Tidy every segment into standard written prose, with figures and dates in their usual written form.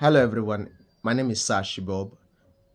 Hello everyone, my name is Sashi Bob.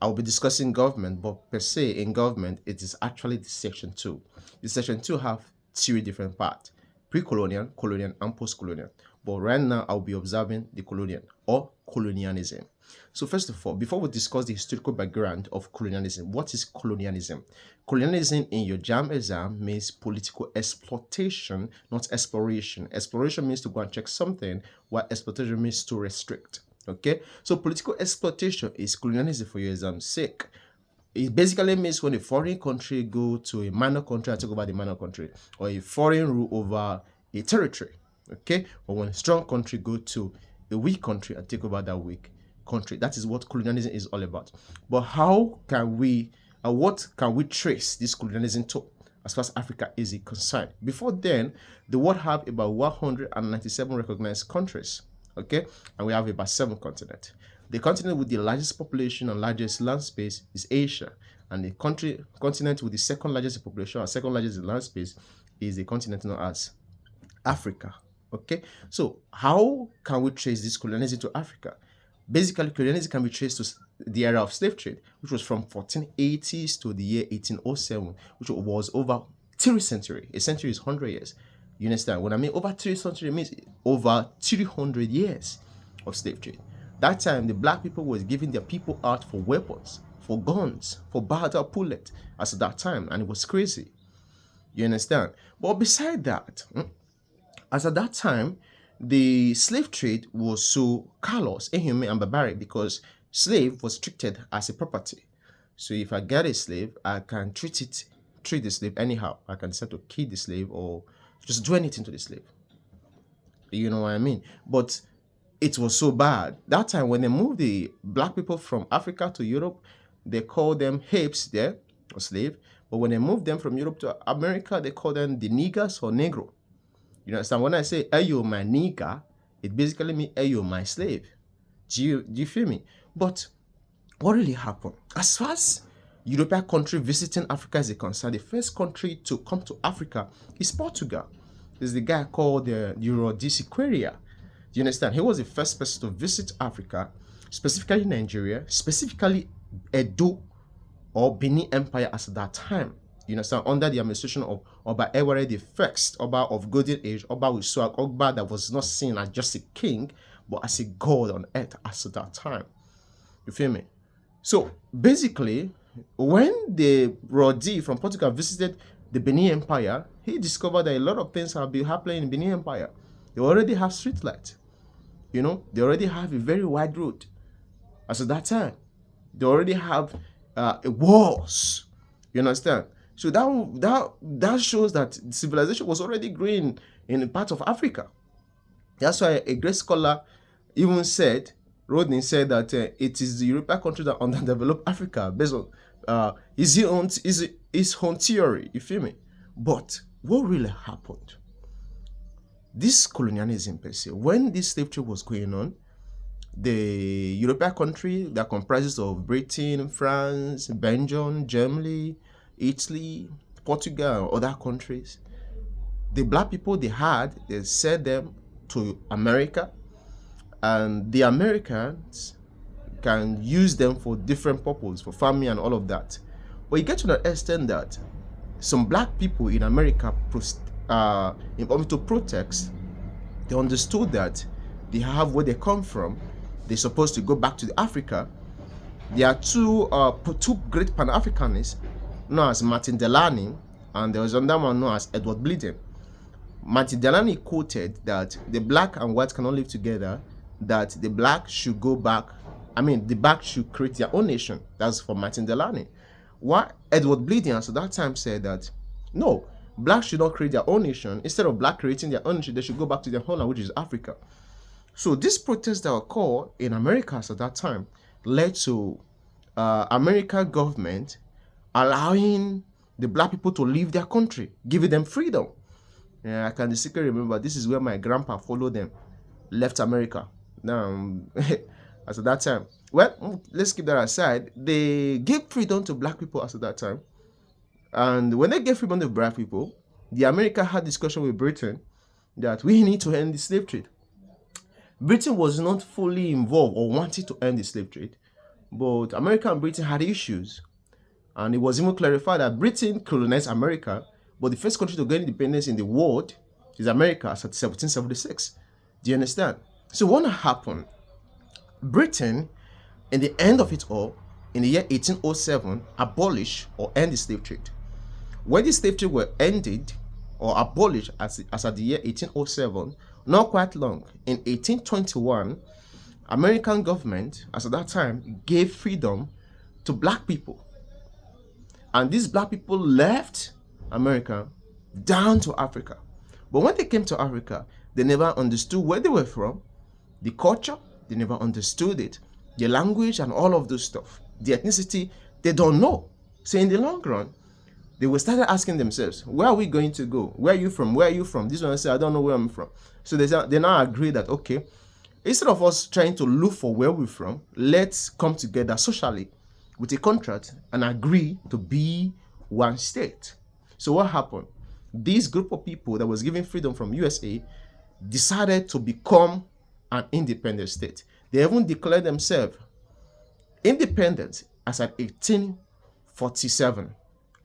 I will be discussing government, but per se in government, it is actually the section 2. The section 2 have three different parts, pre-colonial, colonial, and post-colonial. But right now, I'll be observing the colonial or colonialism. So first of all, before we discuss the historical background of colonialism, what is colonialism? Colonialism in your JAM exam means political exploitation, not exploration. Exploration means to go and check something, while exploitation means to restrict. Okay, so political exploitation is colonialism for your exam's sake. It basically means when a foreign country go to a minor country and take over the minor country, or a foreign rule over a territory. Okay, or when a strong country go to a weak country and take over that weak country. That is what colonialism is all about. But how can we, what can we trace this colonialism to? As far as Africa is concerned. Before then, the world have about 197 recognized countries. Okay, and we have about 7 continents. The continent with the largest population and largest land space is Asia, and the continent with the second largest population and second largest land space is a continent known as Africa. Okay, so how can we trace this colonialism to Africa? Basically, colonialism can be traced to the era of slave trade, which was from 1480s to the year 1807, which was over 3 centuries. A century is 100 years. You understand? When I mean over 3 centuries, it means over 300 years of slave trade. That time, the black people was giving their people out for weapons, for guns, for battle bullet as at that time, and it was crazy. You understand? But beside that, as at that time, the slave trade was so callous, inhumane, and barbaric because slave was treated as a property. So if I get a slave, I can treat the slave anyhow. I can decide to kill the slave or just do anything to the slave. You know what I mean? But it was so bad. That time when they moved the black people from Africa to Europe, they called them apes there, or slave. But when they moved them from Europe to America, they called them the niggers or negro. You understand? When I say, hey, you my nigger, it basically means, hey, you my slave. Do you feel me? But what really happened? As far as European country visiting Africa is concerned, the first country to come to Africa is Portugal. There's the guy called the Eurodisiquaria. Do you understand? He was the first person to visit Africa, specifically Nigeria, specifically Edo or Benin Empire as at that time. You understand? Under the administration of Oba Ewere the first, Oba of Golden Age, Oba with swag, Oba that was not seen as just a king, but as a god on earth as at that time. You feel me? So basically, when the Rodi from Portugal visited the Benin Empire, he discovered that a lot of things have been happening in Benin Empire. They already have street lights. You know, they already have a very wide road. As at that time, they already have walls. You understand? So that shows that civilization was already growing in a part of Africa. That's why a great scholar even said, Rodney said that it is the European country that underdeveloped Africa based on his own theory. You feel me? But what really happened? This colonialism per se, when this slave trade was going on, the European country that comprises of Britain, France, Belgium, Germany, Italy, Portugal, and other countries, the black people they sent them to America, and the Americans can use them for different purposes, for farming and all of that. But you get to understand that some black people in America, in order to protest, they understood that they have where they come from. They're supposed to go back to Africa. There are two great Pan-Africanists known as Martin Delany, and there was another one known as Edward Bleeding. Martin Delany quoted that the black and white cannot live together, that the black should go back. The black should create their own nation. That's for Martin Delany. What Edward Bleeding at that time said that no, blacks should not create their own nation. Instead of black creating their own nation, they should go back to their homeland, which is Africa. So this protest that occurred in America at that time led to American government allowing the black people to leave their country, giving them freedom. I can distinctly remember this is where my grandpa followed them, left America. Now, as at that time, well, let's keep that aside. They gave freedom to black people as at that time, and when they gave freedom to black people, the America had discussion with Britain that we need to end the slave trade. Britain was not fully involved or wanted to end the slave trade, but America and Britain had issues. And it was even clarified that Britain colonized America, but the first country to get independence in the world is America as at 1776. Do you understand? So what happened? Britain, in the end of it all, in the year 1807, abolished or end the slave trade. When the slave trade were ended or abolished as at the year 1807, not quite long, in 1821, American government, as at that time, gave freedom to black people. And these black people left America down to Africa. But when they came to Africa, they never understood where they were from, the culture, they never understood it, the language and all of those stuff. The ethnicity, they don't know. So in the long run, they will start asking themselves, where are we going to go? Where are you from? Where are you from? This one say, I don't know where I'm from. So they now agree that, okay, instead of us trying to look for where we're from, let's come together socially with a contract and agree to be one state. So what happened? This group of people that was given freedom from USA decided to become an independent state. They even declared themselves independent as at 1847.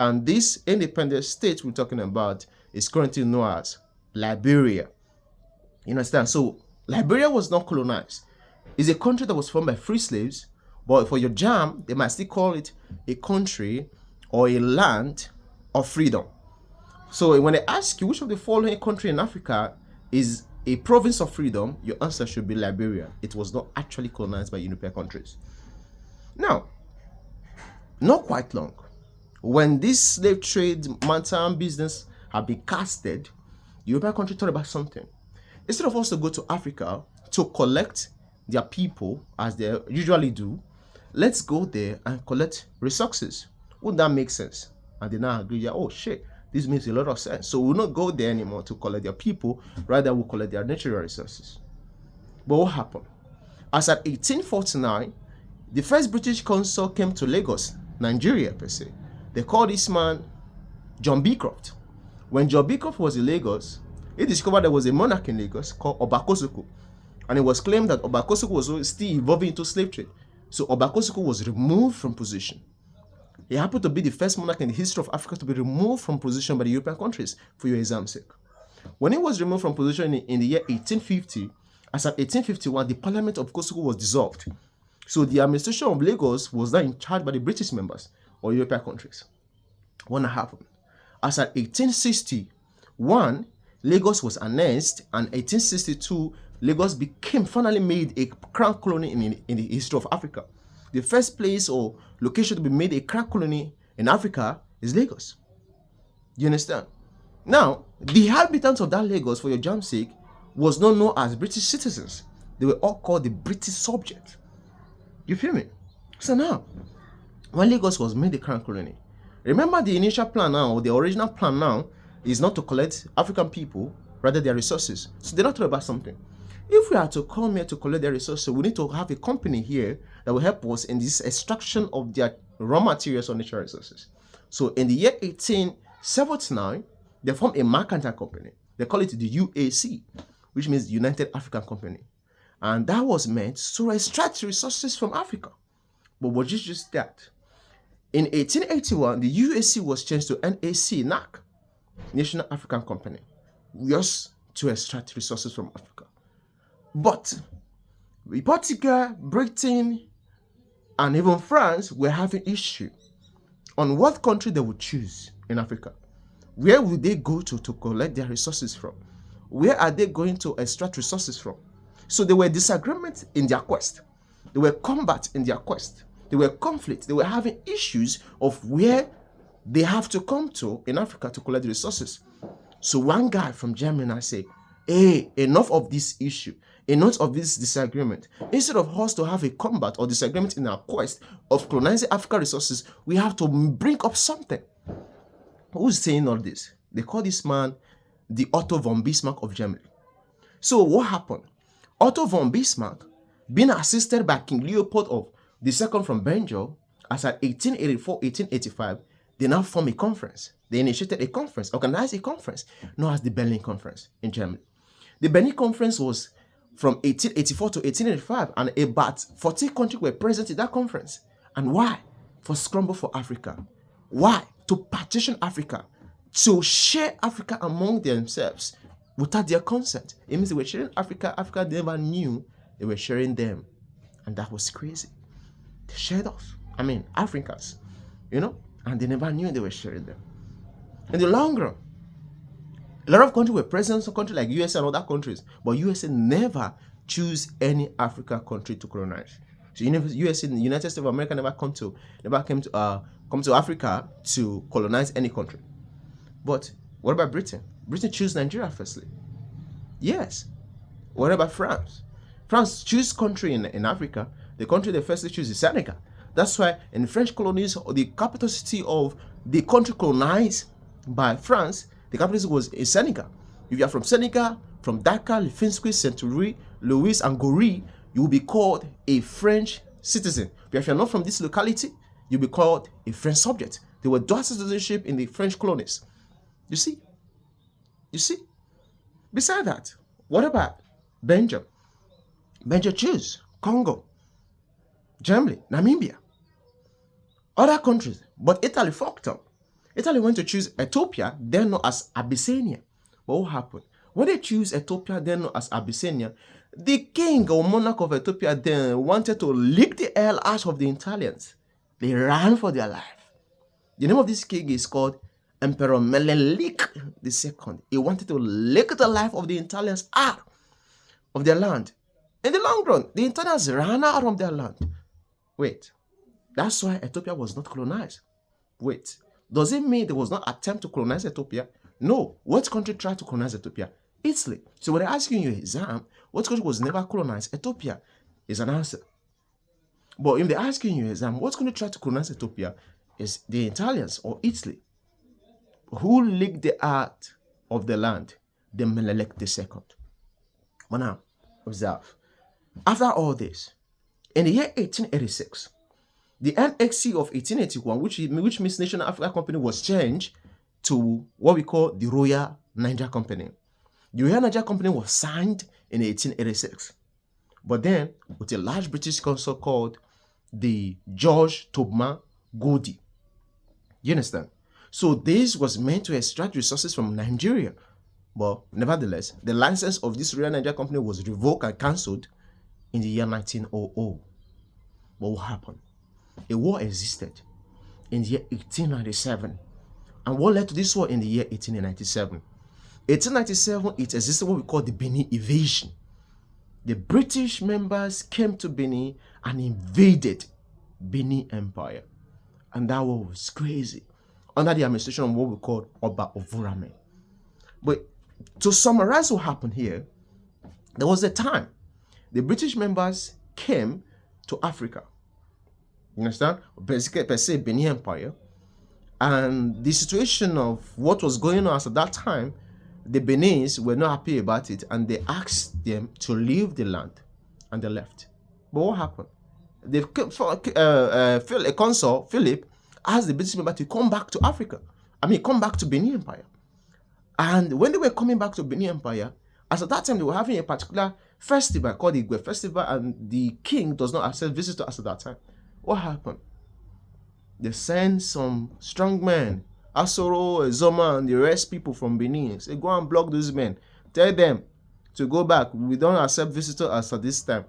And this independent state we're talking about is currently known as Liberia. You understand? So Liberia was not colonized. It's a country that was formed by free slaves, but for your jam, they might still call it a country or a land of freedom. So when they ask you which of the following country in Africa is a province of freedom, your answer should be Liberia. It was not actually colonized by European countries. Now, not quite long, when this slave trade maritime business had been casted, the European country thought about something. Instead of us to go to Africa to collect their people, as they usually do, let's go there and collect resources. Wouldn't that make sense? And they now agree, yeah, oh shit, this makes a lot of sense. So we'll not go there anymore to collect their people, rather we'll collect their natural resources. But what happened? As at 1849, the first British consul came to Lagos, Nigeria per se. They called this man John Beecroft. When John Beecroft was in Lagos, he discovered there was a monarch in Lagos called Obakosoko. And it was claimed that Obakosoko was still evolving into slave trade. So Obakosoko was removed from position. He happened to be the first monarch in the history of Africa to be removed from position by the European countries, for your exam's sake. When he was removed from position in the year 1850, as at 1851, the Parliament of Kosoko was dissolved. So the administration of Lagos was now in charge by the British members or European countries. What happened? As at 1861, Lagos was annexed, and 1862, Lagos became finally made a crown colony in the history of Africa. The first place or location to be made a crown colony in Africa is Lagos. You understand? Now, the inhabitants of that Lagos, for your jam's sake, was not known as British citizens. They were all called the British subject. You feel me? So now, when Lagos was made a crown colony, remember the initial plan now, or the original plan now, is not to collect African people, rather their resources. So they're not talking about something. If we are to come here to collect their resources, we need to have a company here that will help us in this extraction of their raw materials or natural resources. So in the year 1879, they formed a mercantile company. They call it the UAC, which means United African Company. And that was meant to extract resources from Africa. But was just that? In 1881, the UAC was changed to NAC, National African Company, just to extract resources from Africa. But Portugal, Britain, and even France were having issue on what country they would choose in Africa. Where would they go to collect their resources from? Where are they going to extract resources from? So there were disagreements in their quest. There were combat in their quest. There were conflicts. They were having issues of where they have to come to in Africa to collect the resources. So one guy from Germany said, hey, enough of this issue. Enough of this disagreement. Instead of us to have a combat or disagreement in our quest of colonizing African resources, we have to bring up something. Who's saying all this? They call this man the Otto von Bismarck of Germany. So what happened? Otto von Bismarck, being assisted by King Leopold of the Second from Belgium, as at 1884-1885, they now formed a conference. They initiated a conference, organized a conference known as the Berlin Conference in Germany. The Berlin Conference was from 1884 to 1885, and about 40 countries were present in that conference. And why? For scramble for Africa. Why? To partition Africa, to share Africa among themselves without their consent. It means they were sharing Africa. Africa never knew they were sharing them. And that was crazy. They shared us. I mean, Africans, and they never knew they were sharing them. In the long run, a lot of countries were present, some countries like USA and other countries, but USA never choose any African country to colonize. So USA, the United States of America, never came to Africa to colonize any country. But what about Britain? Britain chose Nigeria firstly. Yes. What about France? France choose country in Africa. The country they firstly choose is Senegal. That's why in French colonies, the capital city of the country colonized by France, the capital city was in Senegal. If you are from Senegal, from Dakar, Lifinskui, Saint-Louis, and Gorée, you will be called a French citizen. But if you're not from this locality, you'll be called a French subject. There were dual citizenship in the French colonies. You see? Beside that, what about Belgium? Belgium chose Congo, Germany, Namibia, other countries. But Italy fucked up. Italy went to choose Ethiopia, then known as Abyssinia. But what happened? When they choose Ethiopia, then known as Abyssinia, the king or monarch of Ethiopia then wanted to lick the hell out of the Italians. They ran for their life. The name of this king is called Emperor Menelik II. He wanted to lick the life of the Italians out of their land. In the long run, the Italians ran out of their land. Wait, that's why Ethiopia was not colonized. Wait, does it mean there was no attempt to colonize Ethiopia? No. What country tried to colonize Ethiopia? Italy. So when they're asking you in your exam, what country was never colonized? Ethiopia is an answer. But if they're asking you in your exam, what country tried to colonize Ethiopia? Is the Italians or Italy. Who licked the heart of the land? The Menelik II. But now, observe. After all this, in the year 1886, the NXC of 1881, which means National Africa Company, was changed to what we call the Royal Niger Company. The Royal Niger Company was signed in 1886, but then with a large British council called the George Tubman Godi. You understand? So this was meant to extract resources from Nigeria. But nevertheless, the license of this Royal Niger Company was revoked and cancelled in the year 1900. But what happened? A war existed in the year 1897. And what led to this war in the year 1897? 1897, it existed what we call the Benin invasion. The British members came to Benin and invaded Benin Empire. And that war was crazy. Under the administration of what we call Oba Ovurame. But to summarize what happened here, there was a time the British members came to Africa. You understand? Basically, per se, Benin Empire. And the situation of what was going on at that time, the Beninese were not happy about it, and they asked them to leave the land, and they left. But what happened? A consul, Philip, asked the British member to come back to Africa. Come back to Benin Empire. And when they were coming back to Benin Empire, as at that time they were having a particular festival called the Igwe Festival, and the king does not accept visitors at that time. What happened? They sent some strong men, Asoro, Zoma, and the rest people from Benin. Say, go and block those men. Tell them to go back. We don't accept visitors as at this time.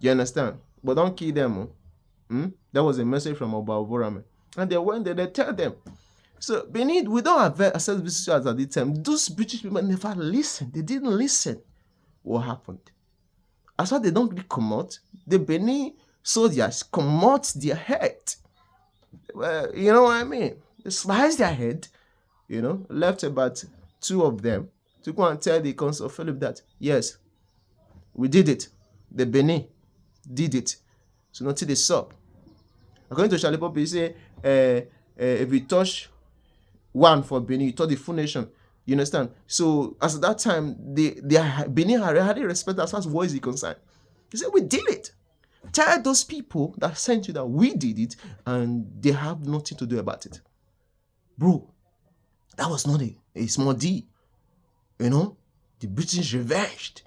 You understand? But don't kill them. That was a message from Oba Ovorame. And they went there, they tell them. So Benin, we don't accept visitors at this time. Those British people never listened. They didn't listen. What happened? As far as they don't really come out, the Benin soldiers come out their head. Well, you know what I mean? They sliced their head, left about 2 of them to go and tell the Consul Philip that, yes, we did it. The Benin did it. So nothing they saw. According to Charlie Pope, he say, if you touch one for Benin, you touch the full nation. You understand? So as at that time, Benin had already respect as far as war is concerned. He said, we did it. Tell those people that sent you that we did it, and they have nothing to do about it. Bro, that was not a small deal. The British revenged.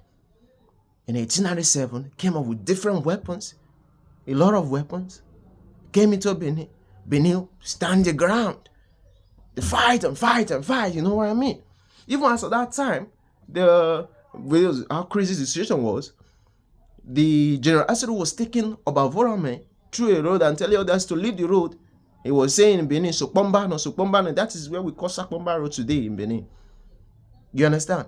in 1897 came up with different weapons, a lot of weapons, came into Benin. Benin stand the ground. They fight and fight and fight, you know what I mean? Even as at that time, how crazy the situation was, the General Asiru was taking Obavorame through a road and telling others to leave the road. He was saying in Benin, Sokpomba, no Sokpomba, and that is where we call Sakpomba Road today in Benin. You understand?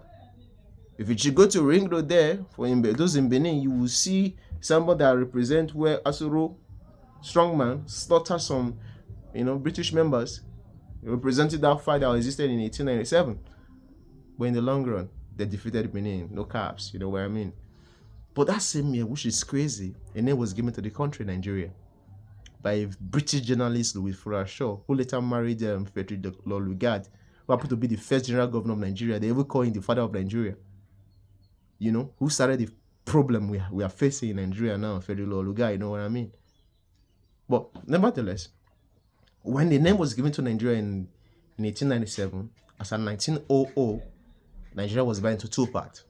If you should go to Ring Road there, for those in Benin, you will see somebody that represent where Asuru, strongman, slaughtered some, British members. Represented that fight that existed in 1897. But in the long run, they defeated Benin, no caps, you know what I mean? But that same year, which is crazy, a name was given to the country, Nigeria, by a British journalist, Louis Furashaw, who later married Frederick Lolugad, who happened to be the first general governor of Nigeria. They even call him the father of Nigeria. Who started the problem we are facing in Nigeria now, Frederick Lolugad, you know what I mean? But nevertheless, when the name was given to Nigeria in 1897, as in 1900, Nigeria was divided into two parts.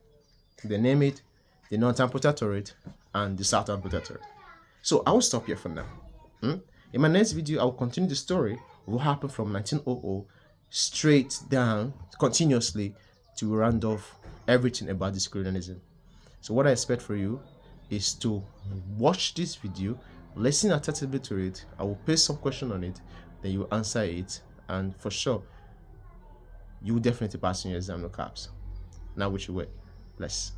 They named it the Northern Protectorate and the Southern Protectorate. So I will stop here for now. In my next video, I will continue the story of what happened from 1900 straight down, continuously, to round off everything about this colonialism. So what I expect for you is to watch this video, listen attentively to it. I will paste some question on it, then you answer it, and for sure, you will definitely pass in your exam, no caps. Now wish you well. Bless.